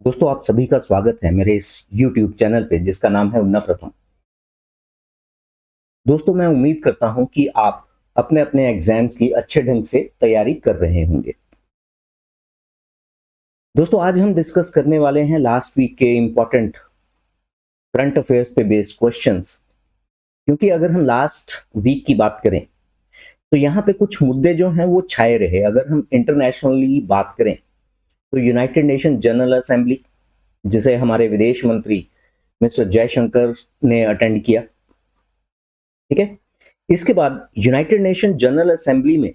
दोस्तों आप सभी का स्वागत है मेरे इस YouTube चैनल पे जिसका नाम है उन्ना प्रथम। दोस्तों मैं उम्मीद करता हूं कि आप अपने अपने एग्जाम्स की अच्छे ढंग से तैयारी कर रहे होंगे। दोस्तों आज हम डिस्कस करने वाले हैं लास्ट वीक के इम्पोर्टेंट करंट अफेयर्स पे बेस्ड क्वेश्चंस। क्योंकि अगर हम लास्ट वीक की बात करें तो यहाँ पे कुछ मुद्दे जो हैं वो छाए रहे। अगर हम इंटरनेशनली बात करें तो यूनाइटेड नेशन जनरल असेंबली, जिसे हमारे विदेश मंत्री मिस्टर जयशंकर ने अटेंड किया, ठीक है। इसके बाद यूनाइटेड नेशन जनरल असेंबली में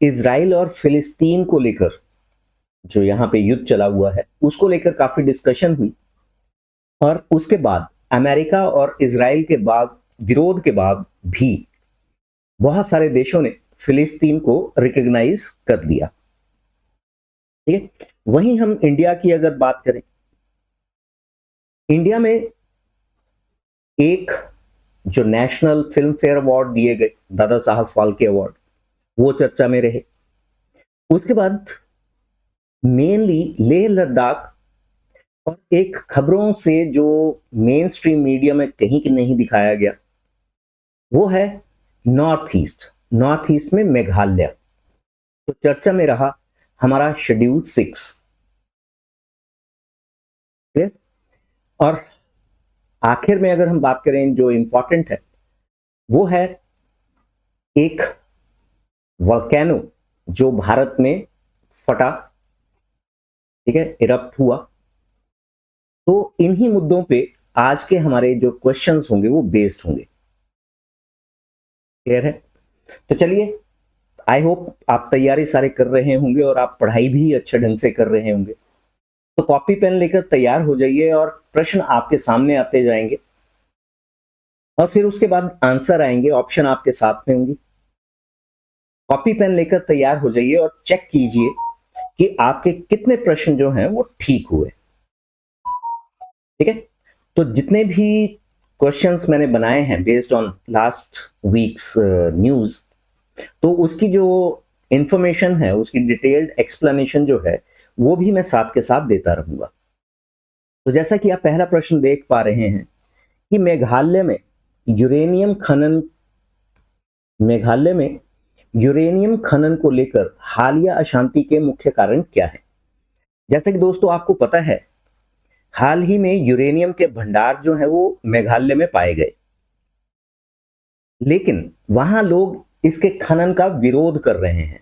इजराइल और फिलिस्तीन को लेकर जो यहाँ पे युद्ध चला हुआ है उसको लेकर काफी डिस्कशन हुई, और उसके बाद अमेरिका और इजराइल के बाद विरोध के बाद भी बहुत सारे देशों ने फिलिस्तीन को रिकॉग्नाइज कर लिया, ठीक है। वहीं हम इंडिया की अगर बात करें, इंडिया में एक जो नेशनल फिल्म फेयर अवार्ड दिए गए, दादा साहब फाल्के अवार्ड, वो चर्चा में रहे। उसके बाद मेनली लेह लद्दाख, और एक खबरों से जो मेन स्ट्रीम मीडिया में कहीं की नहीं दिखाया गया वो है नॉर्थ ईस्ट में मेघालय। तो चर्चा में रहा हमारा शेड्यूल 6, और आखिर में अगर हम बात करें जो इंपॉर्टेंट है वो है एक वोल्केनो जो भारत में फटा, ठीक है, इरप्ट हुआ। तो इन्हीं मुद्दों पे आज के हमारे जो क्वेश्चंस होंगे वो बेस्ड होंगे। क्लियर है? तो चलिए, आई होप आप तैयारी सारे कर रहे होंगे और आप पढ़ाई भी अच्छे ढंग से कर रहे होंगे। तो कॉपी पेन लेकर तैयार हो जाइए और प्रश्न आपके सामने आते जाएंगे और फिर उसके बाद आंसर आएंगे, ऑप्शन आपके साथ में होंगी। कॉपी पेन लेकर तैयार हो जाइए और चेक कीजिए कि आपके कितने प्रश्न जो हैं वो ठीक हुए, ठीक है। तो जितने भी क्वेश्चंस मैंने बनाए हैं based on last weeks news, तो उसकी जो इंफॉर्मेशन है, उसकी डिटेल्ड एक्सप्लेनेशन जो है वो भी मैं साथ के साथ देता रहूंगा। तो जैसा कि आप पहला प्रश्न देख पा रहे हैं कि मेघालय में यूरेनियम खनन को लेकर हालिया अशांति के मुख्य कारण क्या है। जैसा कि दोस्तों आपको पता है, हाल ही में यूरेनियम के भंडार जो है वो मेघालय में पाए गए, लेकिन वहां लोग इसके खनन का विरोध कर रहे हैं,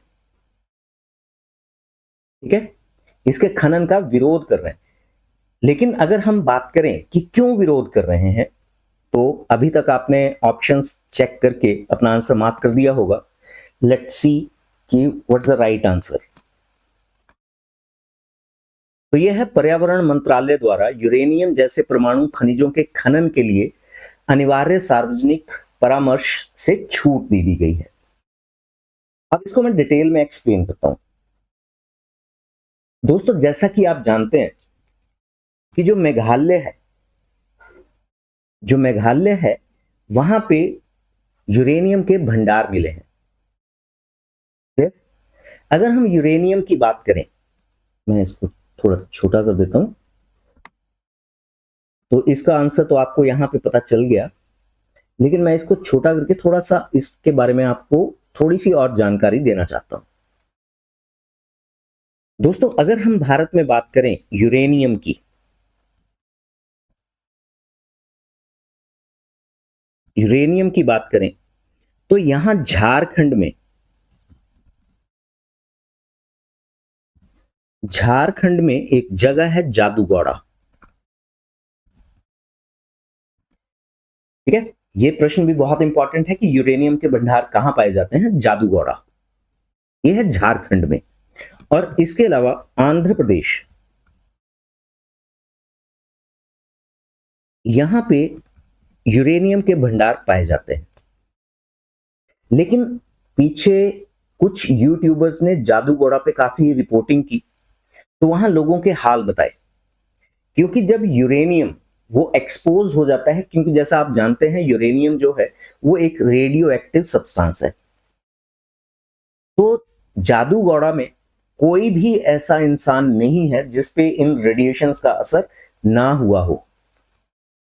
ठीक है, इसके खनन का विरोध कर रहे हैं। लेकिन अगर हम बात करें कि क्यों विरोध कर रहे हैं, तो अभी तक आपने ऑप्शंस चेक करके अपना आंसर मार्क कर दिया होगा। लेट्स सी कि व्हाट्स द राइट आंसर। तो यह है पर्यावरण मंत्रालय द्वारा यूरेनियम जैसे परमाणु खनिजों के खनन के लिए अनिवार्य सार्वजनिक परामर्श से छूट दी गई है। अब इसको मैं डिटेल में एक्सप्लेन करता हूं। दोस्तों जैसा कि आप जानते हैं कि जो मेघालय है वहां पे यूरेनियम के भंडार मिले हैं। अगर हम यूरेनियम की बात करें, मैं इसको थोड़ा छोटा कर देता हूं, तो इसका आंसर तो आपको यहां पे पता चल गया, लेकिन मैं इसको छोटा करके थोड़ा सा इसके बारे में आपको थोड़ी सी और जानकारी देना चाहता हूं। दोस्तों अगर हम भारत में बात करें यूरेनियम की बात करें तो यहां झारखंड में एक जगह है जादूगौड़ा, ठीक है। ये प्रश्न भी बहुत इंपॉर्टेंट है कि यूरेनियम के भंडार कहां पाए जाते हैं। जादूगौड़ा ये है झारखंड में, और इसके अलावा आंध्र प्रदेश, यहां पे यूरेनियम के भंडार पाए जाते हैं। लेकिन पीछे कुछ यूट्यूबर्स ने जादूगौड़ा पे काफी रिपोर्टिंग की, तो वहां लोगों के हाल बताए, क्योंकि जब यूरेनियम वो एक्सपोज हो जाता है, क्योंकि जैसा आप जानते हैं यूरेनियम जो है वो एक रेडियो एक्टिव सब्सटेंस है। तो जादूगौड़ा में कोई भी ऐसा इंसान नहीं है जिसपे इन रेडिएशंस का असर ना हुआ हो,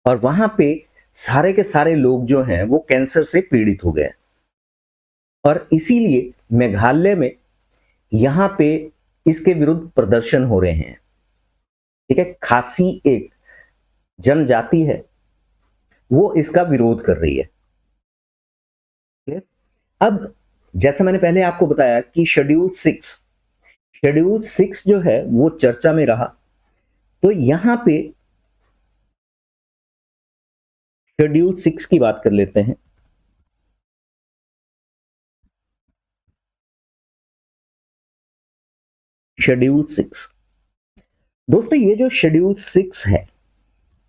और वहां पे सारे के सारे लोग जो हैं वो कैंसर से पीड़ित हो गए। और इसीलिए मेघालय में यहां पे इसके विरुद्ध प्रदर्शन हो रहे हैं। ठीक है, खासी एक जनजाति है, वो इसका विरोध कर रही है। अब जैसा मैंने पहले आपको बताया कि शेड्यूल 6 जो है वो चर्चा में रहा, तो यहां पे शेड्यूल 6 की बात कर लेते हैं। शेड्यूल 6, दोस्तों ये जो शेड्यूल 6 है,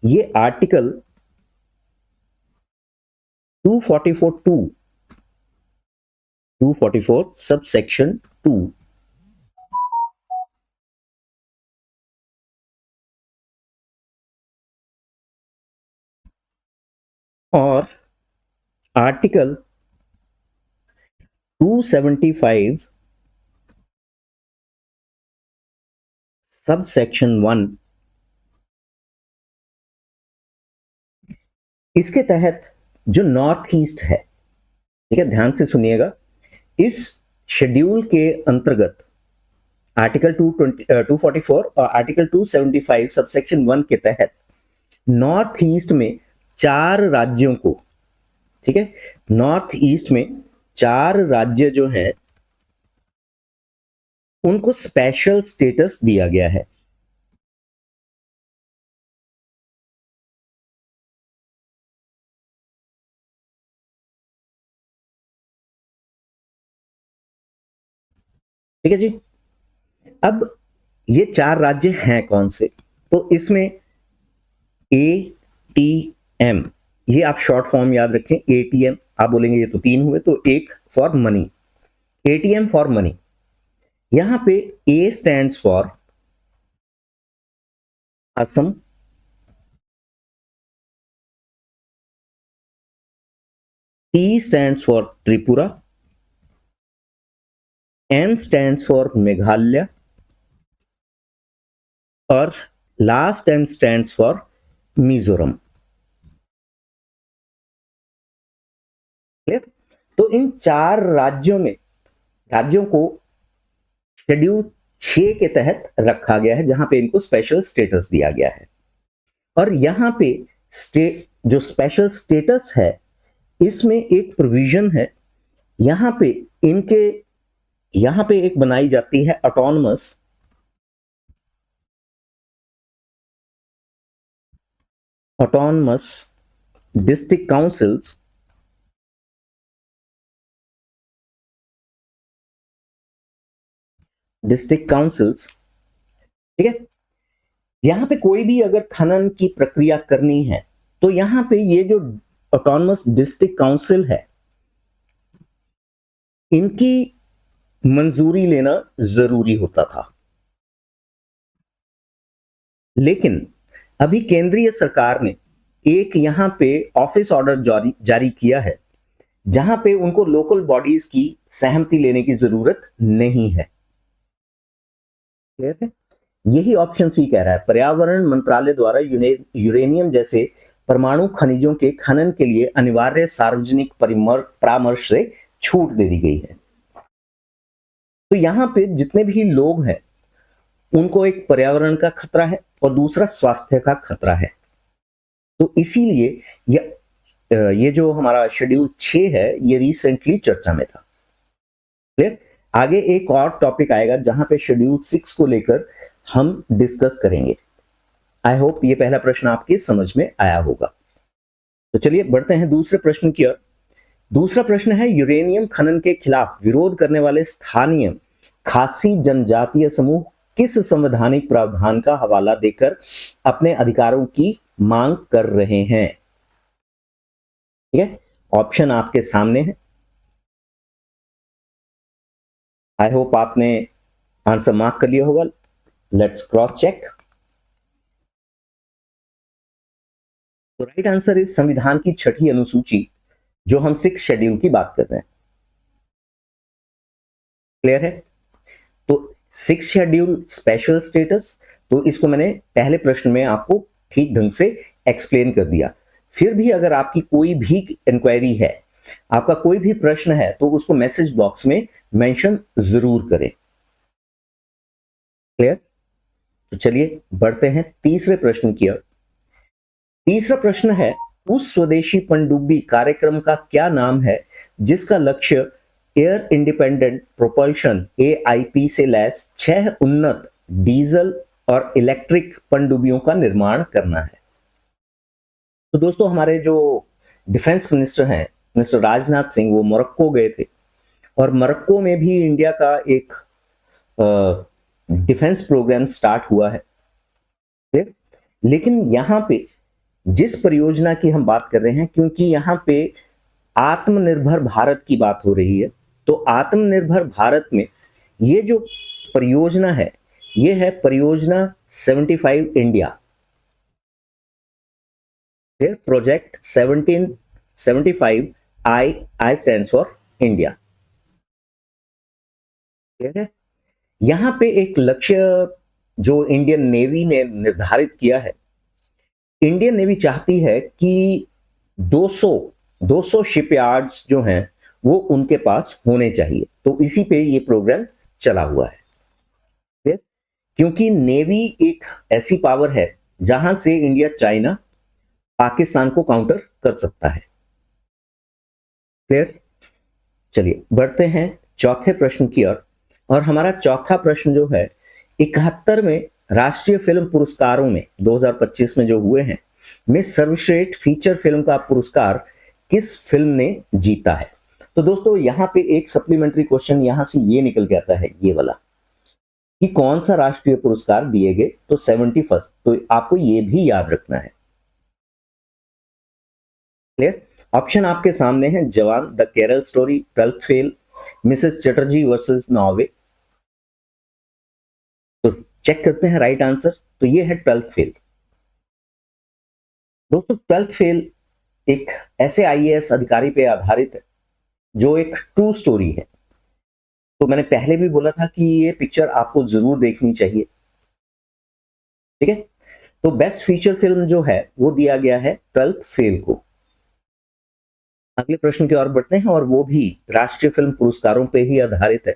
ये आर्टिकल 244 सब सेक्शन 2 और आर्टिकल 275 सब सेक्शन 1, इसके तहत जो नॉर्थ ईस्ट है, ठीक है, ध्यान से सुनिएगा, इस शेड्यूल के अंतर्गत आर्टिकल 244 और आर्टिकल 275 सबसेक्शन 1 के तहत नॉर्थ ईस्ट में 4 राज्यों को, ठीक है, नॉर्थ ईस्ट में 4 राज्य जो हैं उनको स्पेशल स्टेटस दिया गया है। ठीक है जी। अब ये 4 राज्य हैं कौन से, तो इसमें ATM, ये आप शॉर्ट फॉर्म याद रखें, ATM आप बोलेंगे ये तो 3 हुए, तो एक for money, ATM for money. यहां पे A stands for Assam, T stands for Tripura, M stands for Meghalaya और last M stands for Mizoram. Clear? तो इन 4 राज्यों को शेड्यूल 6 के तहत रखा गया है, जहां पे इनको स्पेशल स्टेटस दिया गया है। और यहां पे जो स्पेशल स्टेटस है, इसमें एक प्रोविजन है, यहां पे एक बनाई जाती है ऑटोनमस डिस्ट्रिक्ट काउंसिल्स, ठीक है। यहां पे कोई भी अगर खनन की प्रक्रिया करनी है, तो यहां पे ये जो ऑटोनमस डिस्ट्रिक्ट काउंसिल है, इनकी मंजूरी लेना जरूरी होता था। लेकिन अभी केंद्रीय सरकार ने एक यहां पे ऑफिस ऑर्डर जारी किया है, जहां पे उनको लोकल बॉडीज की सहमति लेने की जरूरत नहीं है। क्लियर है? यही ऑप्शन सी कह रहा है, पर्यावरण मंत्रालय द्वारा यूरेनियम जैसे परमाणु खनिजों के खनन के लिए अनिवार्य सार्वजनिक परामर्श से छूट दे दी गई है। तो यहां पे जितने भी लोग हैं उनको एक पर्यावरण का खतरा है और दूसरा स्वास्थ्य का खतरा है। तो इसीलिए ये जो हमारा शेड्यूल 6 है, ये रिसेंटली चर्चा में था। क्लियर? आगे एक और टॉपिक आएगा जहां पे शेड्यूल 6 को लेकर हम डिस्कस करेंगे। आई होप ये पहला प्रश्न आपके समझ में आया होगा। तो चलिए बढ़ते हैं दूसरे प्रश्न की ओर। दूसरा प्रश्न है, यूरेनियम खनन के खिलाफ विरोध करने वाले स्थानीय खासी जनजातीय समूह किस संवैधानिक प्रावधान का हवाला देकर अपने अधिकारों की मांग कर रहे हैं? ठीक है, ऑप्शन आपके सामने है। आई होप आपने आंसर मार्क कर लिया होगा। Let's cross check. तो राइट आंसर इस संविधान की 6ठी अनुसूची, जो हम 6 शेड्यूल की बात कर रहे हैं। क्लियर है? तो सिक्स शेड्यूल स्पेशल स्टेटस, तो इसको मैंने पहले प्रश्न में आपको ठीक ढंग से एक्सप्लेन कर दिया। फिर भी अगर आपकी कोई भी इंक्वायरी है, आपका कोई भी प्रश्न है, तो उसको मैसेज बॉक्स में मेंशन जरूर करें। क्लियर? तो चलिए बढ़ते हैं तीसरे प्रश्न की ओर। तीसरा प्रश्न है, उस स्वदेशी पनडुब्बी कार्यक्रम का क्या नाम है जिसका लक्ष्य एयर इंडिपेंडेंट प्रोपल्शन एआईपी से लैस 6 उन्नत डीजल और इलेक्ट्रिक पनडुब्बियों का निर्माण करना है। तो दोस्तों, हमारे जो डिफेंस मिनिस्टर हैं, मिस्टर राजनाथ सिंह, वो मोरक्को गए थे और मोरक्को में भी इंडिया का एक डिफेंस प्रोग्राम स्टार्ट हुआ है। लेकिन यहां पे जिस परियोजना की हम बात कर रहे हैं, क्योंकि यहां पे आत्मनिर्भर भारत की बात हो रही है, तो आत्मनिर्भर भारत में ये जो परियोजना है, ये है परियोजना 75 India. Project 1775 I stands for India. ठीक है? यहां पे एक लक्ष्य जो इंडियन नेवी ने निर्धारित किया है, इंडियन नेवी चाहती है कि 200 शिपयार्ड्स जो हैं वो उनके पास होने चाहिए। तो इसी पे ये प्रोग्राम चला हुआ है। क्योंकि नेवी एक ऐसी पावर है जहां से इंडिया, चाइना, पाकिस्तान को काउंटर कर सकता है। क्लियर? चलिए बढ़ते हैं चौथे प्रश्न की ओर। और हमारा चौथा प्रश्न जो है, 71वें राष्ट्रीय फिल्म पुरस्कारों में 2025 में जो हुए हैं, में सर्वश्रेष्ठ फीचर फिल्म का पुरस्कार किस फिल्म ने जीता है? तो दोस्तों, यहां पे एक सप्लीमेंट्री क्वेश्चन यहां से ये निकल के आता है, ये वाला, कि कौन सा राष्ट्रीय पुरस्कार दिए गए, तो 71st, तो आपको ये भी याद रखना है। क्लियर? ऑप्शन आपके सामने है, जवान, the Kerala story, twelfth fail, Mrs Chatterjee versus Norway. तो चेक करते हैं राइट आंसर। तो ये है ट्वेल्थ फेल। दोस्तों, ट्वेल्थ फेल एक ऐसे आईएएस अधिकारी पे आधारित है जो एक ट्रू स्टोरी है। तो मैंने पहले भी बोला था कि ये पिक्चर आपको जरूर देखनी चाहिए। ठीक है? तो बेस्ट फीचर फिल्म जो है वो दिया गया है ट्वेल्थ फेल को। अगले प्रश्न की ओर बढ़ते हैं, और वो भी राष्ट्रीय फिल्म पुरस्कारों पे ही आधारित है।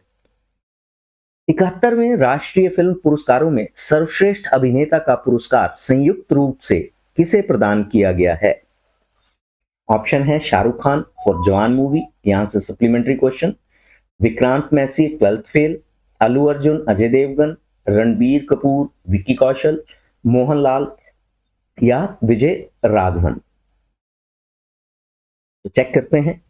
71वें राष्ट्रीय फिल्म पुरस्कारों में सर्वश्रेष्ठ अभिनेता का पुरस्कार संयुक्त रूप से किसे प्रदान किया गया है? ऑप्शन है शाहरुख खान फॉर जवान मूवी, यहां से supplementary question, Vikrant Massey twelfth fail, Allu Arjun Ajay Devgn, Ranbir Kapoor Vicky Kaushal, Mohanlal या विजय राघवन। तो चेक करते हैं।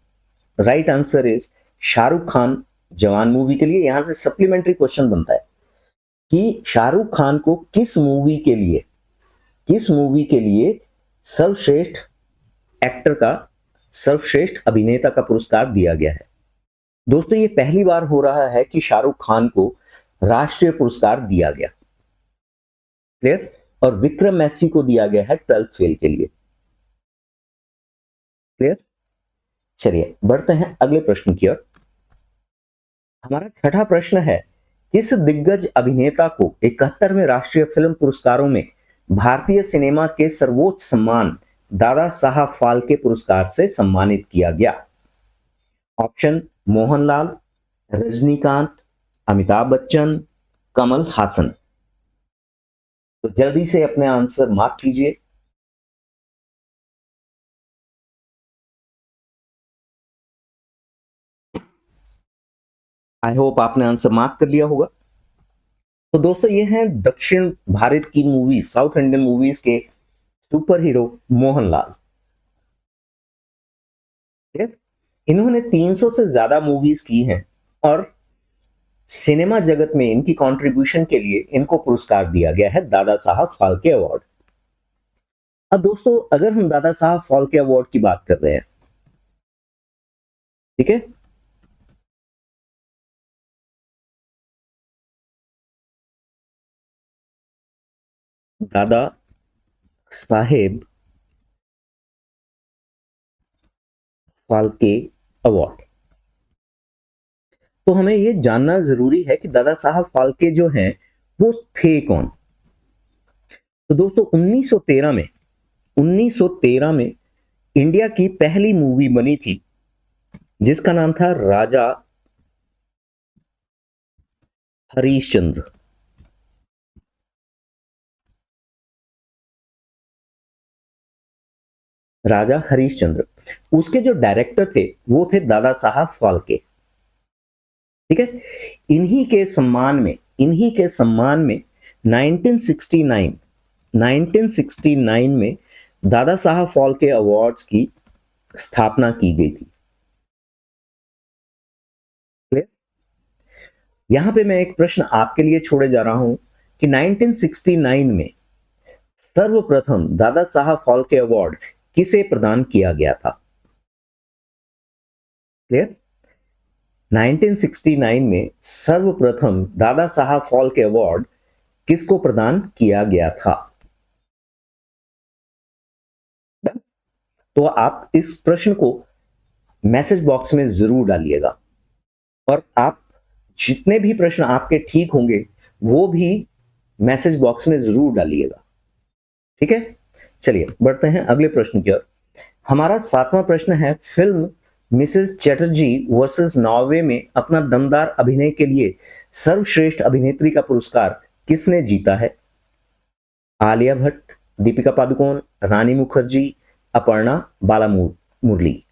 Right answer is Shahrukh Khan Jawan movie के लिए। यहां से सप्लीमेंट्री क्वेश्चन बनता है कि शाहरुख खान को किस मूवी के लिए सर्वश्रेष्ठ एक्टर का, सर्वश्रेष्ठ अभिनेता का पुरस्कार दिया गया है। दोस्तों, ये पहली बार हो रहा है कि शाहरुख खान को राष्ट्रीय पुरस्कार दिया गया। क्लियर? और विक्रम मैसी को दिया गया है ट्वेल्थ फेल के लिए। क्लियर? चलिए बढ़ते हैं अगले प्रश्न की ओर। हमारा छठा प्रश्न है, किस दिग्गज अभिनेता को 71वें राष्ट्रीय फिल्म पुरस्कारों में भारतीय सिनेमा के सर्वोच्च सम्मान दादा साहब फाल्के पुरस्कार से सम्मानित किया गया? ऑप्शन मोहनलाल, रजनीकांत, अमिताभ बच्चन, कमल हासन। तो जल्दी से अपने आंसर मार्क कीजिए। आई होप आपने आंसर मार्क कर लिया होगा। तो दोस्तों, ये हैं दक्षिण भारत की मूवीज, साउथ इंडियन मूवीज के सुपर हीरो मोहनलाल। इन्होंने 300 से ज्यादा मूवीज की हैं और सिनेमा जगत में इनकी कंट्रीब्यूशन के लिए इनको पुरस्कार दिया गया है दादा साहब फाल्के अवार्ड। अब दोस्तों, अगर हम दादा साहब फाल्के अवार्ड की बात कर रहे हैं, ठीक है, दादा साहेब फाल्के अवार्ड, तो हमें ये जानना जरूरी है कि दादा साहब फाल्के जो हैं वो थे कौन। तो दोस्तों 1913 में इंडिया की पहली मूवी बनी थी जिसका नाम था राजा हरिश्चंद्र। राजा हरिश्चंद्र, उसके जो डायरेक्टर थे वो थे दादा साहब फाल्के। ठीक है, इन्हीं के सम्मान में 1969 में दादा साहब फाल्के अवार्ड्स की स्थापना की गई थी। यहां पे मैं एक प्रश्न आपके लिए छोड़े जा रहा हूं कि 1969 में सर्वप्रथम दादा साहब फाल्के अवार्ड किसे प्रदान किया गया था? क्लियर? 1969 में सर्वप्रथम दादा साहब फाल्के अवार्ड किसको प्रदान किया गया था? तो आप इस प्रश्न को मैसेज बॉक्स में जरूर डालिएगा, और आप जितने भी प्रश्न आपके ठीक होंगे वो भी मैसेज बॉक्स में जरूर डालिएगा। ठीक है, चलिए बढ़ते हैं अगले प्रश्न की ओर। हमारा 7वां प्रश्न है, film Mrs Chatterjee versus Norway में अपना दमदार अभिनय के लिए सर्वश्रेष्ठ अभिनेत्री का पुरस्कार किसने जीता है? आलिया भट्ट, दीपिका पादुकोण, रानी मुखर्जी, अपर्णा बालामुरली।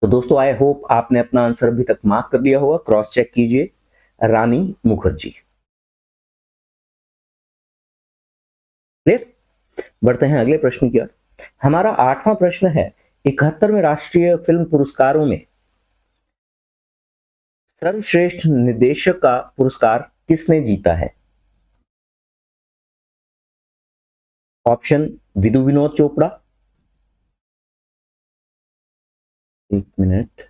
तो दोस्तों आई होप आपने अपना आंसर अभी तक मार्क कर लिया होगा, क्रॉस चेक कीजिए, रानी मुखर्जी। क्लियर? बढ़ते हैं अगले प्रश्न की ओर। हमारा 8वां प्रश्न है, 71वें राष्ट्रीय फिल्म पुरस्कारों में सर्वश्रेष्ठ निर्देशक का पुरस्कार किसने जीता है? ऑप्शन विदु विनोद चोपड़ा, एक मिनट,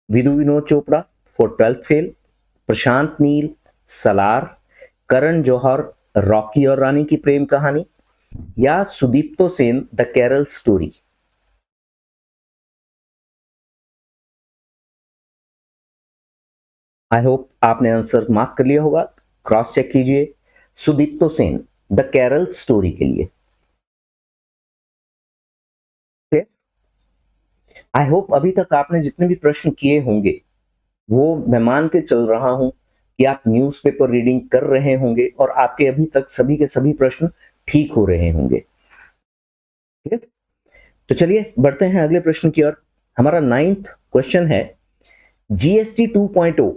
Vidhu Vinod Chopra for 12th fail, Prashanth Neel Salaar, Karan Johar Rocky और रानी की प्रेम कहानी, या Sudipto Sen the Kerala story. I hope आपने आंसर मार्क कर लिया होगा, क्रॉस चेक कीजिए, सुदीप्तो सेन द केरल स्टोरी के लिए। आई होप अभी तक आपने जितने भी प्रश्न किए होंगे वो मैं मान के चल रहा हूं कि आप न्यूज़पेपर रीडिंग कर रहे होंगे और आपके अभी तक सभी के सभी प्रश्न ठीक हो रहे होंगे। ठीक है, तो चलिए बढ़ते हैं अगले प्रश्न की ओर। हमारा 9th क्वेश्चन है, जीएसटी 2.0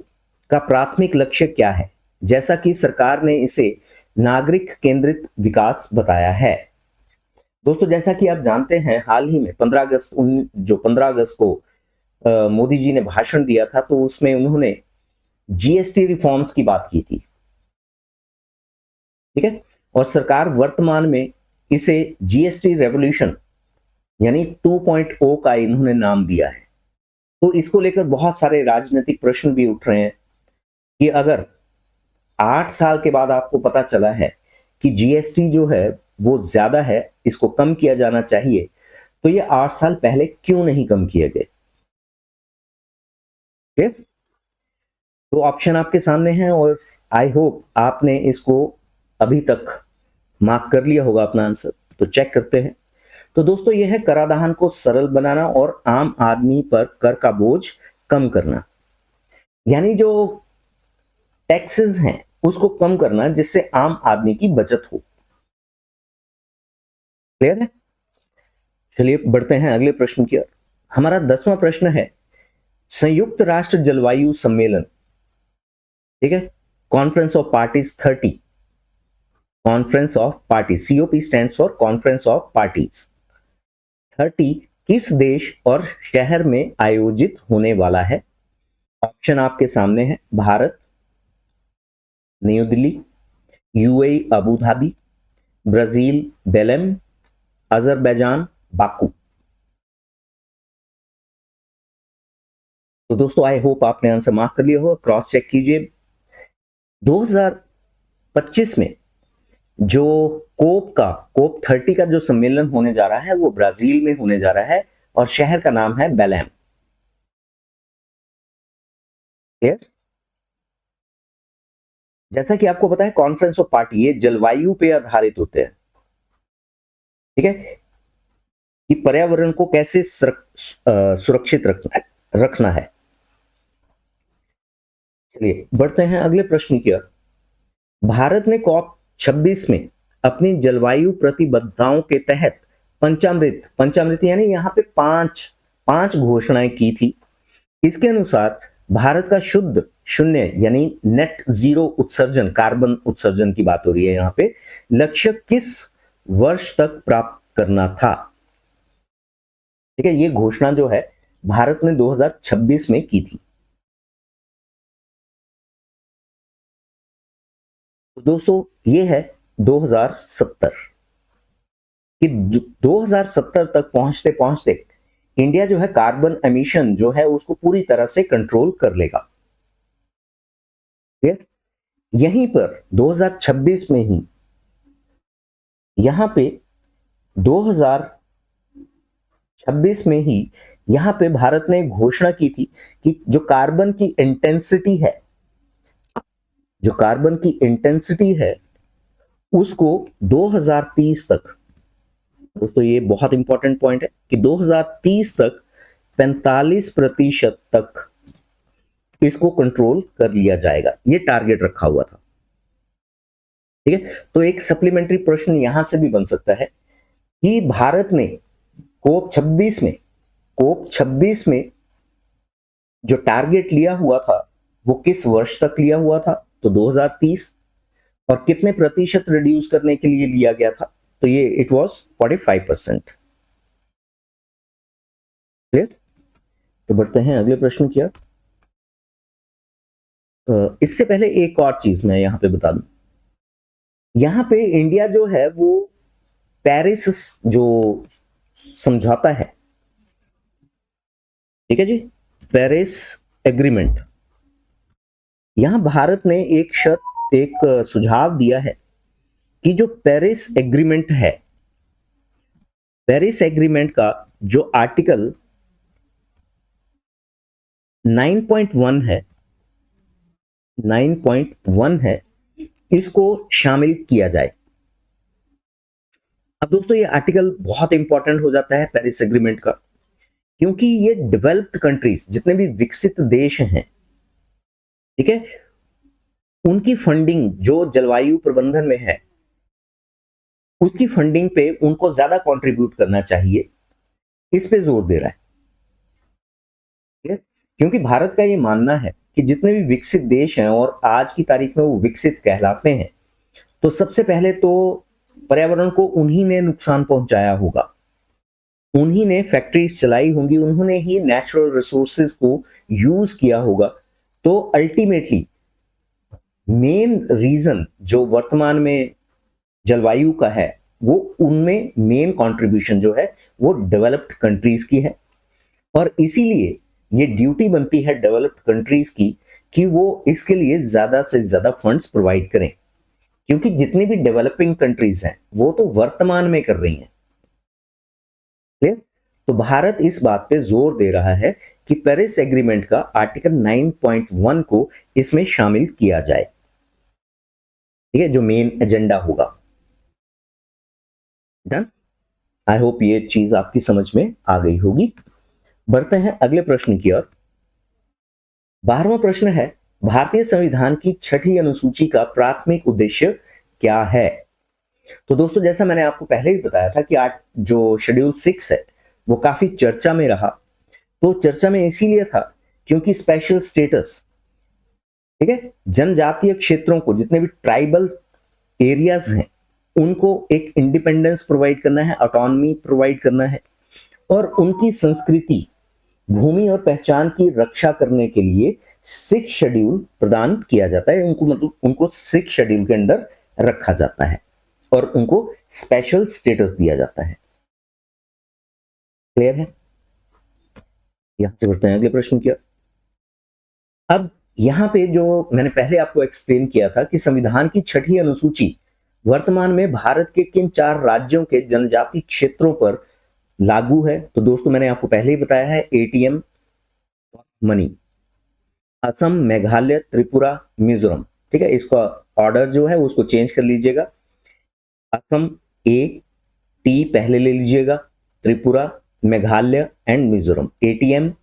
का प्राथमिक लक्ष्य क्या है, जैसा कि सरकार ने इसे नागरिक केंद्रित विकास बताया है? दोस्तों जैसा कि आप जानते हैं, हाल ही में 15 अगस्त को मोदी जी ने भाषण दिया था, तो उसमें उन्होंने जीएसटी रिफॉर्म्स की बात की थी। ठीक है, और सरकार वर्तमान में इसे जीएसटी रेवोल्यूशन यानी 2.0 का इन्होंने नाम दिया है। तो इसको लेकर बहुत सारे राजनीतिक प्रश्न भी उठ रहे हैं कि अगर 8 साल के बाद आपको पता चला है कि जीएसटी जो है वो ज्यादा है, इसको कम किया जाना चाहिए, तो ये 8 साल पहले क्यों नहीं कम किए गए? तो ऑप्शन आपके सामने हैं और आई होप आपने इसको अभी तक मार्क कर लिया होगा अपना आंसर, तो चेक करते हैं। तो दोस्तों यह है कराधान को सरल बनाना और आम आदमी पर कर का बोझ कम करना, यानी जो टैक्सेस हैं उसको कम करना जिससे आम आदमी की बचत हो। क्लियर है? चलिए बढ़ते हैं अगले प्रश्न की ओर। हमारा 10वां प्रश्न है, संयुक्त राष्ट्र जलवायु सम्मेलन, ठीक है, conference of parties 30, conference of party, COP stands for conference of parties 30 किस देश और शहर में आयोजित होने वाला है? ऑप्शन आपके सामने है, Bharat, new Delhi, UAE Abu Dhabi, Brazil बेलेम, Azerbaijan Baku. तो दोस्तों आई होप आपने आंसर मार्क कर लिया हो, क्रॉस चेक कीजिए। 2025 में जो कोप 30 का जो सम्मेलन होने जा रहा है वो ब्राजील में होने जा रहा है और शहर का नाम है बेलेम। क्लियर? जैसा कि आपको पता है कॉन्फ्रेंस ऑफ पार्टी ये जलवायु पे आधारित होते हैं, ठीक है, कि पर्यावरण को कैसे सुरक्षित रखना है। चलिए बढ़ते हैं अगले प्रश्न की ओर। भारत ने कॉप 26 में अपनी जलवायु प्रतिबद्धताओं के तहत पंचामृत यानी यहाँ पे पांच घोषणाएं की थी। इसके अनुसार भारत का शुद्ध शून्य यानी नेट जीरो उत्सर्जन, कार्बन उत्सर्जन की बात हो रही है यहाँ पे, लक्ष्य किस वर्ष तक प्राप्त करना था? ठीक है, ये घोषणा जो है भारत ने 2026 में की थी। तो दोस्तों ये है 2070 कि 2070 तक पहुंचते पहुंचते इंडिया जो है कार्बन एमिशन जो है उसको पूरी तरह से कंट्रोल कर लेगा। यहीं पर 2026 में ही यहां पे 2026 में ही यहां पे भारत ने घोषणा की थी कि जो कार्बन की इंटेंसिटी है उसको 2030 तक, दोस्तों ये बहुत इंपॉर्टेंट पॉइंट है कि 2030 तक 45% तक इसको कंट्रोल कर लिया जाएगा, ये टारगेट रखा हुआ था। ठीक है, तो एक सप्लीमेंट्री प्रश्न यहां से भी बन सकता है कि भारत ने कोप 26 में जो टारगेट लिया हुआ था वो किस वर्ष तक लिया हुआ था? तो 2030। और कितने प्रतिशत रिड्यूस करने के लिए लिया गया था? तो ये इट वाज 45%। क्लियर? तो बढ़ते हैं अगले प्रश्न की ओर। इससे पहले एक और चीज मैं यहां पे बता दूं, यहां पे इंडिया जो है वो पेरिस जो समझौता है, ठीक है जी, पेरिस एग्रीमेंट, यहां भारत ने एक सुझाव दिया है कि जो पेरिस एग्रीमेंट है, पेरिस एग्रीमेंट का जो आर्टिकल 9.1 है इसको शामिल किया जाए। अब दोस्तों ये आर्टिकल बहुत इंपॉर्टेंट हो जाता है पेरिस एग्रीमेंट का, क्योंकि ये डेवलप्ड कंट्रीज जितने भी विकसित देश हैं, ठीक है, उनकी फंडिंग जो जलवायु प्रबंधन में है उसकी फंडिंग पे उनको ज्यादा कंट्रीब्यूट करना चाहिए, इस पे जोर दे रहा है। क्योंकि भारत का ये मानना है कि जितने भी विकसित देश हैं और आज की तारीख में वो विकसित कहलाते हैं, तो सबसे पहले तो पर्यावरण को उन्हीं ने नुकसान पहुंचाया होगा, उन्हीं ने फैक्ट्रीज चलाई होंगी, उन्होंने ही नेचुरल रिसोर्सेज को यूज किया होगा। तो अल्टीमेटली मेन रीजन जो वर्तमान में जलवायु का है वो उनमें मेन कंट्रीब्यूशन जो है वो डेवलप्ड कंट्रीज की है। और इसीलिए ये ड्यूटी बनती है डेवलप्ड कंट्रीज की कि वो इसके लिए ज्यादा से ज्यादा फंड्स प्रोवाइड करें, क्योंकि जितनी भी डेवलपिंग कंट्रीज हैं वो तो वर्तमान में कर रही हैं। क्लियर? तो भारत इस बात पे जोर दे रहा है कि पेरिस एग्रीमेंट का आर्टिकल 9.1 को इसमें शामिल किया जाए, ठीक है, जो मेन एजेंडा होगा। डन? आई होप ये चीज आपकी समझ में आ गई होगी। बढ़ते हैं अगले प्रश्न की ओर। 12वां प्रश्न है, भारतीय संविधान की 6ठी अनुसूची का प्राथमिक उद्देश्य क्या है? तो दोस्तों जैसा मैंने आपको पहले ही बताया था कि आज जो शेड्यूल 6 है वो काफी चर्चा में रहा। तो चर्चा में इसीलिए था क्योंकि स्पेशल स्टेटस, ठीक है, जनजातीय क्षेत्रों को, जितने भी ट्राइबल एरियाज हैं उनको एक इंडिपेंडेंस प्रोवाइड करना है, ऑटोनॉमी प्रोवाइड करना है, और उनकी संस्कृति, भूमि और पहचान की रक्षा करने के लिए 6 शेड्यूल प्रदान किया जाता है। उनको 6 शेड्यूल के अंदर रखा जाता है और उनको स्पेशल स्टेटस दिया जाता है। क्लियर है? यहां से बढ़ते हैं अगले प्रश्न की ओर। अब यहां पे जो मैंने पहले आपको एक्सप्लेन किया था कि संविधान की 6ठी अनुसूची वर्तमान में भारत के किन 4 राज्यों के जनजाति क्षेत्रों पर लागू है? तो दोस्तों मैंने आपको पहले ही बताया है, एटीएम मनी, असम, मेघालय, त्रिपुरा, मिजोरम। ठीक है, इसका ऑर्डर जो है उसको चेंज कर लीजिएगा। असम ए, टी पहले ले लीजिएगा, Tripura, Meghalaya and Mizoram, ATM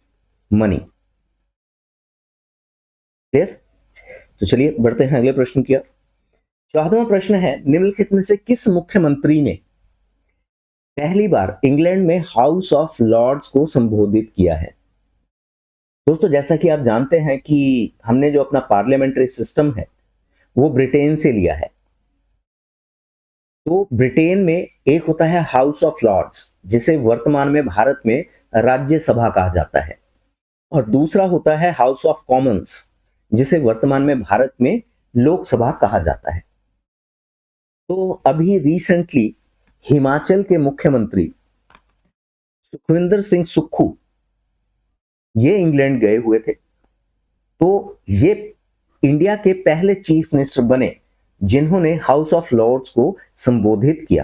money. Clear? तो चलिए बढ़ते हैं अगले प्रश्न की ओर। 14वां प्रश्न है, निम्नलिखित में से किस मुख्यमंत्री ने पहली बार इंग्लैंड में हाउस ऑफ लॉर्ड्स को संबोधित किया है? दोस्तों जैसा कि आप जानते हैं कि हमने जो अपना पार्लियामेंट्री सिस्टम है वो ब्रिटेन से लिया है। तो ब्रिटेन में एक होता है हाउस ऑफ लॉर्ड्स, जिसे वर्तमान में भारत में राज्यसभा कहा जाता है, और दूसरा होता है हाउस ऑफ कॉमन्स, जिसे वर्तमान में भारत में लोकसभा कहा जाता है। तो अभी रिसेंटली हिमाचल के मुख्यमंत्री सुखविंदर सिंह सुक्खू ये इंग्लैंड गए हुए थे। तो ये इंडिया के पहले चीफ मिनिस्टर बने जिन्होंने हाउस ऑफ लॉर्ड्स को संबोधित किया।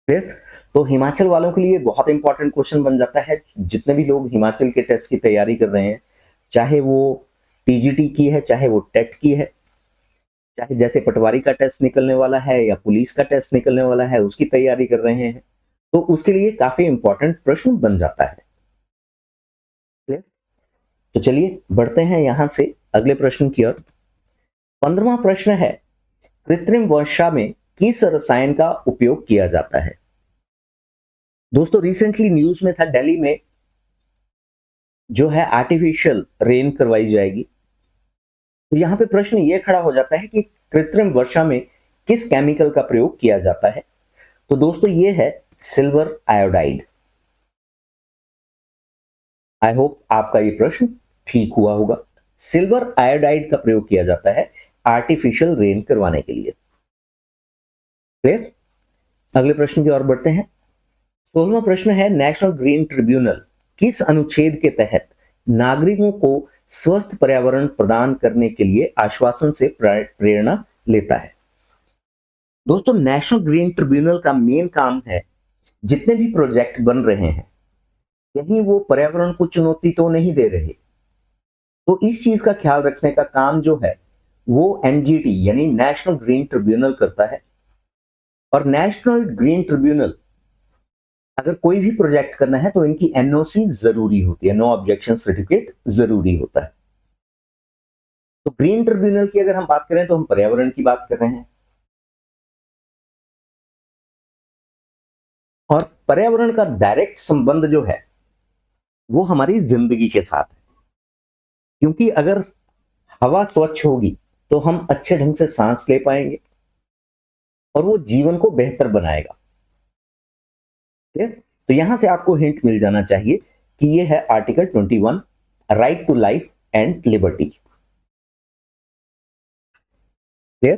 फिर तो हिमाचल वालों के लिए बहुत इंपॉर्टेंट क्वेश्चन बन जाता है। जितने भी लोग हिमाचल के टेस्ट की तैयारी कर रहे हैं, चाहे वो टीजीटी की है, चाहे वो टेट की है, चाहे जैसे पटवारी का टेस्ट निकलने वाला है या पुलिस का टेस्ट निकलने वाला है, उसकी तैयारी कर रहे हैं, तो उसके लिए काफी इंपॉर्टेंट प्रश्न बन जाता है। तो चलिए बढ़ते हैं यहां से अगले प्रश्न की ओर। 15वां प्रश्न है, कृत्रिम वर्षा में किस रसायन का उपयोग किया जाता है? दोस्तों रिसेंटली न्यूज में था, दिल्ली में जो है आर्टिफिशियल रेन करवाई जाएगी। तो यहां पे प्रश्न ये खड़ा हो जाता है कि कृत्रिम वर्षा में किस केमिकल का प्रयोग किया जाता है? तो दोस्तों ये है सिल्वर आयोडाइड। आई होप आपका ये प्रश्न ठीक हुआ होगा। सिल्वर आयोडाइड का प्रयोग किया जाता है आर्टिफिशियल रेन करवाने के लिए। क्लियर? अगले प्रश्न की ओर बढ़ते हैं। 16वां प्रश्न है, नेशनल ग्रीन ट्रिब्यूनल किस अनुच्छेद के तहत नागरिकों को स्वस्थ पर्यावरण प्रदान करने के लिए आश्वासन से प्रेरणा लेता है? दोस्तों नेशनल ग्रीन ट्रिब्यूनल का मेन काम है, जितने भी प्रोजेक्ट बन रहे हैं कहीं वो पर्यावरण को चुनौती तो नहीं दे रहे, तो इस चीज का ख्याल रखने का काम जो है वो एनजीटी यानी नेशनल ग्रीन ट्रिब्यूनल करता है। और नेशनल ग्रीन ट्रिब्यूनल अगर कोई भी प्रोजेक्ट करना है तो इनकी एनओसी जरूरी होती है, नो ऑब्जेक्शन सर्टिफिकेट जरूरी होता है। तो ग्रीन ट्रिब्यूनल की अगर हम बात करें तो हम पर्यावरण की बात कर रहे हैं, और पर्यावरण का डायरेक्ट संबंध जो है वो हमारी जिंदगी के साथ है, क्योंकि अगर हवा स्वच्छ होगी तो हम अच्छे ढंग से सांस ले पाएंगे और वो जीवन को बेहतर बनाएगा। तो यहां से आपको हिंट मिल जाना चाहिए कि ये है article 21, right to life and liberty. Clear?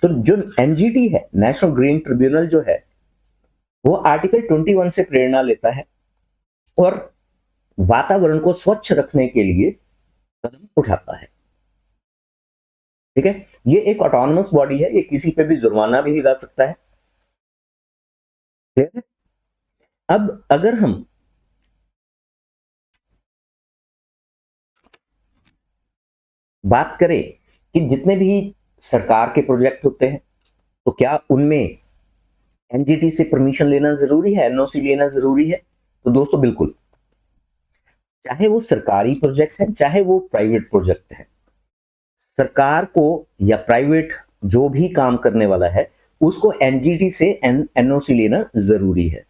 तो जो एनजीटी है, नेशनल ग्रीन ट्रिब्यूनल जो है, वो आर्टिकल 21 से प्रेरणा लेता है और वातावरण को स्वच्छ रखने के लिए कदम उठाता है। ठीक है, ये एक ऑटोनमस बॉडी है, ये किसी पे भी जुर्माना भी लगा सकता है। ठीक है, अब अगर हम बात करें कि जितने भी सरकार के प्रोजेक्ट होते हैं तो क्या उनमें एनजीटी से परमिशन लेना जरूरी है, एनओसी लेना जरूरी है? तो दोस्तों बिल्कुल, चाहे वो सरकारी प्रोजेक्ट है चाहे वो प्राइवेट प्रोजेक्ट है, सरकार को या प्राइवेट जो भी काम करने वाला है उसको एनजीटी से एनओसी लेना जरूरी है।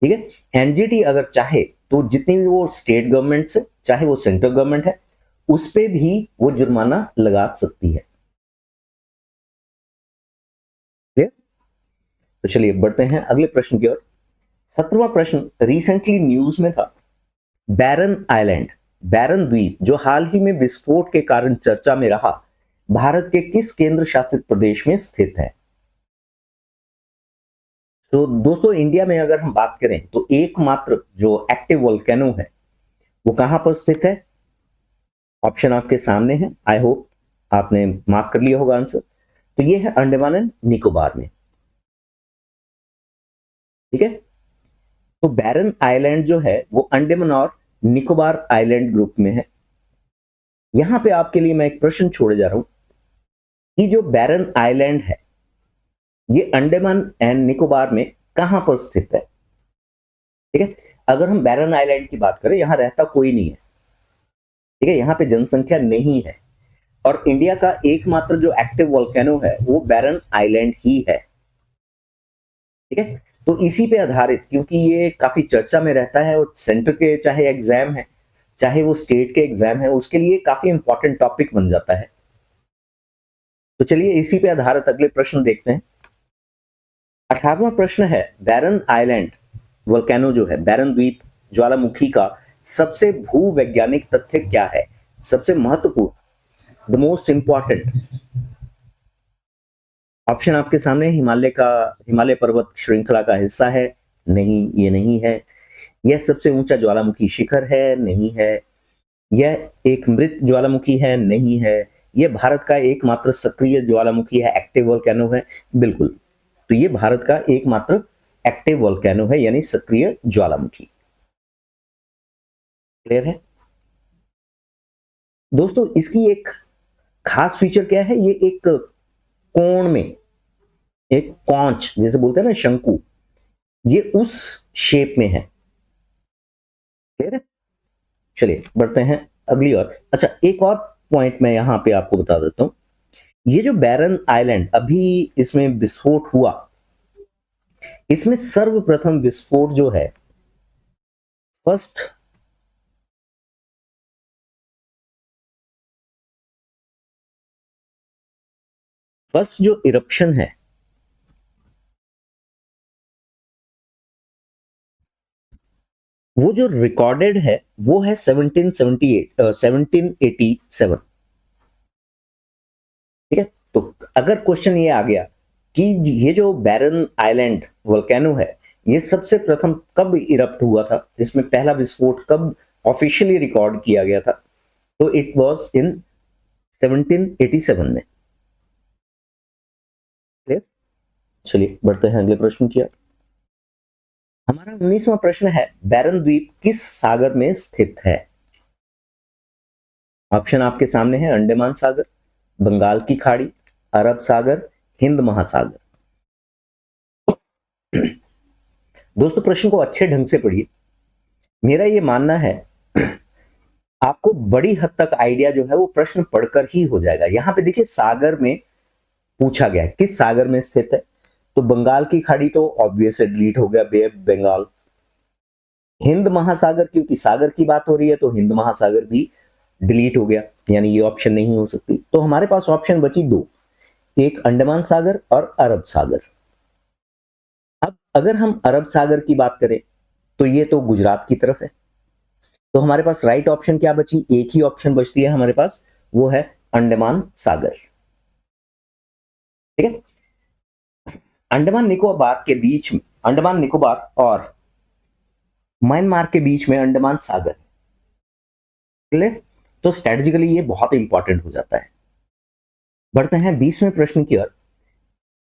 ठीक है, एनजीटी अगर चाहे तो जितनी भी वो स्टेट गवर्नमेंट से चाहे वो सेंट्रल गवर्नमेंट है उस पे भी वो जुर्माना लगा सकती है। तो चलिए बढ़ते हैं अगले प्रश्न की ओर। 17वां प्रश्न रिसेंटली न्यूज में था, बैरन आइलैंड, बैरन द्वीप जो हाल ही में विस्फोट के कारण चर्चा में रहा, भारत के किस केंद्र शासित प्रदेश में स्थित है? तो दोस्तों इंडिया में अगर हम बात करें तो एकमात्र जो एक्टिव वोल्केनो है वो कहां पर स्थित है? ऑप्शन आपके सामने है, आई होप आपने मार्क कर लिया होगा आंसर। तो ये है अंडमान एंड निकोबार में। ठीक है, तो बैरन आइलैंड जो है वो अंडमान और निकोबार आइलैंड ग्रुप में है। यहां पे आपके लिए मैं एक प्रश्न छोड़े जा रहा हूं कि जो बैरन आइलैंड है ये अंडमान एंड निकोबार में कहां पर स्थित है। ठीक है, अगर हम बैरन आइलैंड की बात करें, यहां रहता कोई नहीं है। ठीक है, यहां पे जनसंख्या नहीं है और इंडिया का एकमात्र जो एक्टिव वोल्केनो है वो बैरन आइलैंड ही है। ठीक है, तो इसी पे आधारित, क्योंकि ये काफी चर्चा में रहता है और सेंटर के चाहे एग्जाम है चाहे वो स्टेट के एग्जाम है, उसके लिए काफी इंपॉर्टेंट टॉपिक बन जाता है। तो चलिए इसी पे आधारित अगले प्रश्न देखते हैं। 18वां प्रश्न है, बैरन आइलैंड वोल्केनो जो है, बैरन द्वीप ज्वालामुखी का सबसे भूवैज्ञानिक तथ्य क्या है, सबसे महत्वपूर्ण, द मोस्ट इंपॉर्टेंट। ऑप्शन आपके सामने, हिमालय पर्वत श्रृंखला का हिस्सा है, नहीं ये नहीं है। यह सबसे ऊंचा ज्वालामुखी शिखर है, नहीं है। यह एक मृत ज्वालामुखी है, नहीं है। यह भारत का एकमात्र सक्रिय ज्वालामुखी है, एक्टिव वोल्केनो है, बिल्कुल। तो ये भारत का एकमात्र एक्टिव वोल्केनो है, यानी सक्रिय ज्वालामुखी। क्लियर है दोस्तों? इसकी एक खास फीचर क्या है, ये एक कोण में, एक कॉन्च जैसे बोलते हैं ना, शंकु, ये उस शेप में है। क्लियर है? चलिए बढ़ते हैं अगली और। अच्छा, एक और पॉइंट मैं यहां पे आपको बता देता हूं। ये जो बैरन आइलैंड अभी इसमें विस्फोट हुआ, इसमें सर्वप्रथम विस्फोट जो है, फर्स्ट जो इरप्शन है वो जो रिकॉर्डेड है वो है 1787। ठीक है, तो अगर क्वेश्चन ये आ गया कि ये जो बैरन आइलैंड वोल्केनो है ये सबसे प्रथम कब इरप्ट हुआ था, इसमें पहला विस्फोट कब ऑफिशियली रिकॉर्ड किया गया था, तो इट वाज इन 1787 में। क्लियर? चलिए बढ़ते हैं अगले प्रश्न की ओर। हमारा 19वां प्रश्न है, बैरन द्वीप किस सागर में स्थित है। ऑप्शन आपके सामने है, अंडमान सागर, बंगाल की खाड़ी, अरब सागर, हिंद महासागर। दोस्तों प्रश्न को अच्छे ढंग से पढ़िए। मेरा ये मानना है आपको बड़ी हद तक आइडिया जो है वो प्रश्न पढ़कर ही हो जाएगा। यहां पे देखिए सागर में पूछा गया है, किस सागर में स्थित है, तो बंगाल की खाड़ी तो ऑब्वियस डिलीट हो गया, बे ऑफ बंगाल। हिंद महासागर, क्योंकि सागर की बात हो रही है तो हिंद महासागर भी डिलीट हो गया, यानी ये ऑप्शन नहीं हो सकती। तो हमारे पास ऑप्शन बची दो, एक अंडमान सागर और अरब सागर। अब अगर हम अरब सागर की बात करें तो ये तो गुजरात की तरफ है, तो हमारे पास राइट ऑप्शन क्या बची, एक ही ऑप्शन बचती है हमारे पास, वो है अंडमान सागर। ठीक है, अंडमान निकोबार के बीच में, अंडमान निकोबार और म्यांमार के बीच में अंडमान सागर। क्लियर? तो स्ट्रेटेजिकली ये बहुत इंपॉर्टेंट हो जाता है। बढ़ते हैं 20वें प्रश्न की ओर।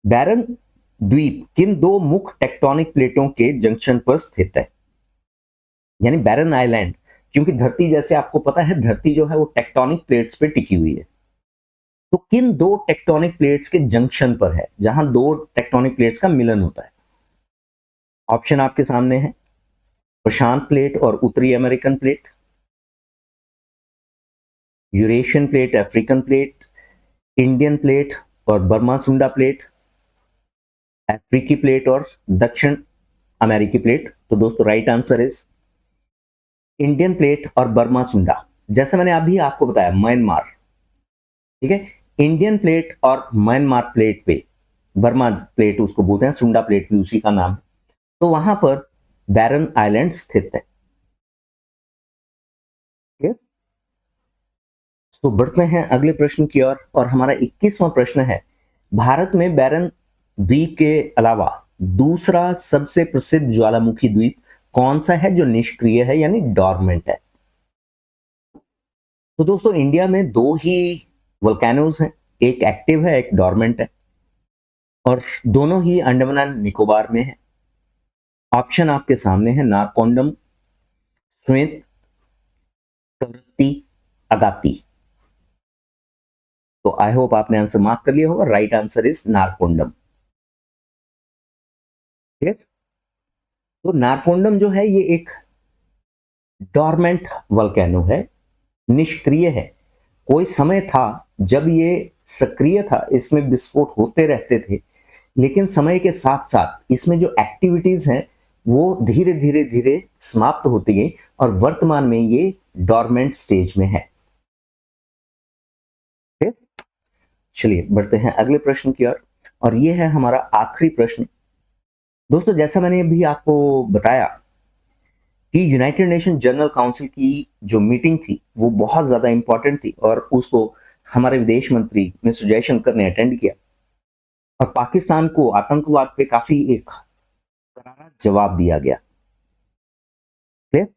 बैरन द्वीप किन दो मुख्य टेक्टोनिक प्लेटों के जंक्शन पर स्थित है, यानी बैरन आइलैंड, क्योंकि धरती जैसे आपको पता है धरती जो है वो टेक्टोनिक प्लेट्स पे टिकी हुई है, तो किन दो टेक्टोनिक प्लेट्स के जंक्शन पर है, जहां दो टेक्टोनिक प्लेट्स का मिलन होता है। ऑप्शन आपके सामने है, प्रशांत प्लेट और उत्तरी American plate, Eurasian plate, African plate, Indian plate और बर्मा सुंडा प्लेट, अफ्रीकी प्लेट और दक्षिण अमेरिकी प्लेट। तो दोस्तों right answer is Indian plate और बर्मा सुंडा। जैसे मैंने अभी आपको बताया म्यांमार, ठीक है, इंडियन प्लेट और म्यांमार प्लेट पे, बर्मा प्लेट उसको बोलते हैं, सुंडा प्लेट भी उसी का नाम है, तो वहां पर बैरन आइलैंड स्थित है। तो बढ़ते हैं अगले प्रश्न की ओर और हमारा 21वां प्रश्न है, भारत में बैरन द्वीप के अलावा दूसरा सबसे प्रसिद्ध ज्वालामुखी द्वीप कौन सा है जो निष्क्रिय है, यानी डॉर्मेंट है। तो दोस्तों इंडिया में दो ही वोल्केनोज हैं, एक एक्टिव है एक डॉर्मेंट है। और दोनों ही अंडमान एंड निकोबार में है। ऑप्शन आपके सामने है, नारकोंडम, स्वेत, कवरत्ती, अगाती। तो आई होप आपने आंसर मार्क कर लिया होगा। Right answer is Narcondam. ठीक है, तो नारकोंडम जो है ये एक डॉर्मेंट वल्केनो है, निष्क्रिय है। कोई समय था जब ये सक्रिय था, इसमें विस्फोट होते रहते थे, लेकिन समय के साथ साथ इसमें जो एक्टिविटीज हैं वो धीरे धीरे धीरे समाप्त होती गई और वर्तमान में ये डॉर्मेंट स्टेज में है। ठीक, चलिए बढ़ते हैं अगले प्रश्न की ओर, और ये है हमारा आखिरी प्रश्न। दोस्तों, जैसा मैंने अभी आपको बताया कि यूनाइटेड नेशन जनरल काउंसिल की जो मीटिंग थी वो बहुत ज्यादा इंपॉर्टेंट थी और उसको हमारे विदेश मंत्री मिस्टर जयशंकर ने अटेंड किया और पाकिस्तान को आतंकवाद पे काफी एक करारा जवाब दिया गया। ठीक?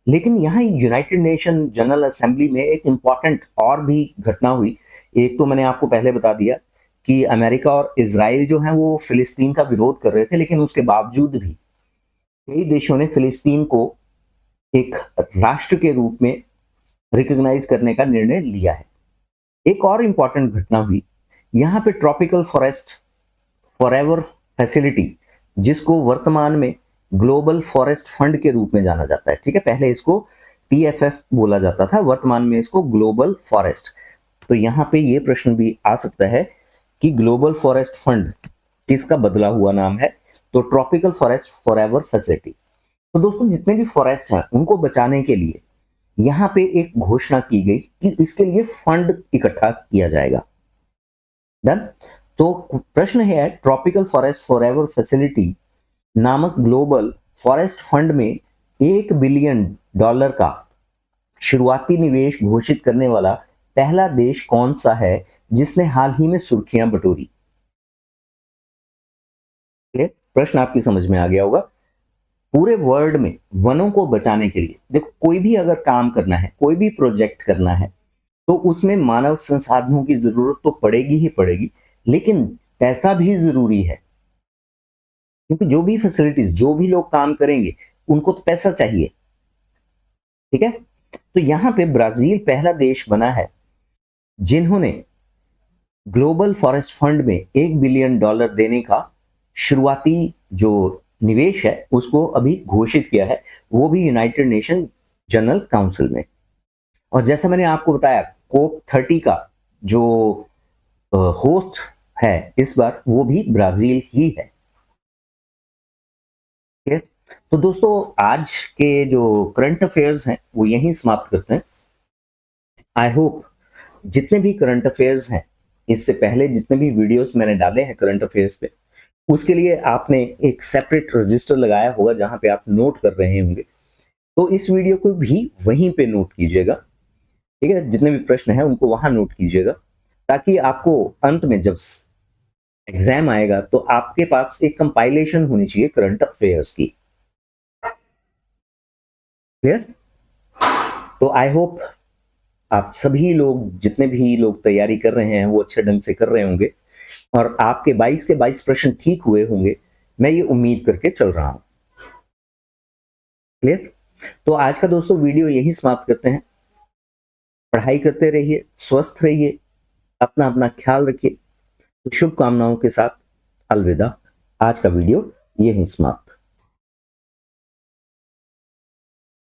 लेकिन यहाँ यूनाइटेड नेशन जनरल असेंबली में एक इंपॉर्टेंट और भी घटना हुई। एक तो मैंने आपको पहले बता दिया कि अमेरिका और इजराइल जो है वो फिलिस्तीन का विरोध कर रहे थे, लेकिन उसके बावजूद भी कई देशों ने फिलिस्तीन को एक राष्ट्र के रूप में रिकॉग्नाइज करने का निर्णय लिया है। एक और इंपॉर्टेंट घटना हुई, यहाँ पे ट्रॉपिकल फॉरेस्ट फॉरएवर फैसिलिटी, जिसको वर्तमान में ग्लोबल फॉरेस्ट फंड के रूप में जाना जाता है। ठीक है, पहले इसको PFF बोला जाता था, वर्तमान में इसको ग्लोबल फॉरेस्ट। तो यहाँ पे ये प्रश्न भी आ सकता है कि ग्लोबल फॉरेस्ट फंड किसका बदला हुआ नाम है? तो ट्रॉपिकल फॉरेस्ट फॉरएवर फैसिलिटी। तो दोस्तों, जितने भी फॉरेस्ट हैं उनको बचाने के लिए यहाँ पे एक घोषणा की गई कि इसके लिए फंड इकट्ठा किया जाएगा। डन। तो प्रश्न है, ट्रॉपिकल फॉरेस्ट फॉरएवर फैसिलिटी नामक ग्लोबल फॉरेस्ट फंड में $1 बिलियन का शुरुआती निवेश घोषित करने वाला पहला देश कौन सा है जिसने हाल ही में सुर्खियां बटोरी? प्रश्न आपकी समझ में आ गया होगा। पूरे वर्ल्ड में वनों को बचाने के लिए, देखो, कोई भी अगर काम करना है, कोई भी प्रोजेक्ट करना है, तो उसमें मानव संसाधनों की जरूरत तो पड़ेगी ही पड़ेगी, लेकिन पैसा भी जरूरी है, क्योंकि जो भी फैसिलिटीज, जो भी लोग काम करेंगे उनको तो पैसा चाहिए। ठीक है, तो यहां पे ब्राजील पहला देश बना है जिन्होंने ग्लोबल फॉरेस्ट फंड में $1 बिलियन देने का शुरुआती जो निवेश है उसको अभी घोषित किया है, वो भी यूनाइटेड नेशन जनरल काउंसिल में। और जैसा मैंने आपको बताया, COP30 का जो होस्ट है इस बार, वो भी ब्राजील ही है। तो दोस्तों, आज के जो करंट अफेयर्स हैं वो यहीं समाप्त करते हैं। आई होप जितने भी करंट अफेयर्स हैं, इससे पहले जितने भी वीडियोस मैंने डाले हैं करंट अफेयर्स पे, उसके लिए आपने एक सेपरेट रजिस्टर लगाया होगा जहां पे आप नोट कर रहे होंगे। तो इस वीडियो को भी वहीं पे नोट कीजिएगा। ठीक है, जितने भी प्रश्न हैं उनको वहां नोट कीजिएगा, ताकि आपको अंत में जब एग्जाम आएगा तो आपके पास एक कंपाइलेशन होनी चाहिए करंट अफेयर्स की। क्लियर? तो आई होप आप सभी लोग, जितने भी लोग तैयारी कर रहे हैं, वो अच्छे ढंग से कर रहे होंगे और आपके 22 के 22 प्रश्न ठीक हुए होंगे, मैं ये उम्मीद करके चल रहा हूं। क्लियर? तो आज का दोस्तों वीडियो यही समाप्त करते हैं। पढ़ाई करते रहिए, स्वस्थ रहिए, अपना अपना ख्याल रखिए। तो शुभकामनाओं के साथ अलविदा। आज का वीडियो यही समाप्त।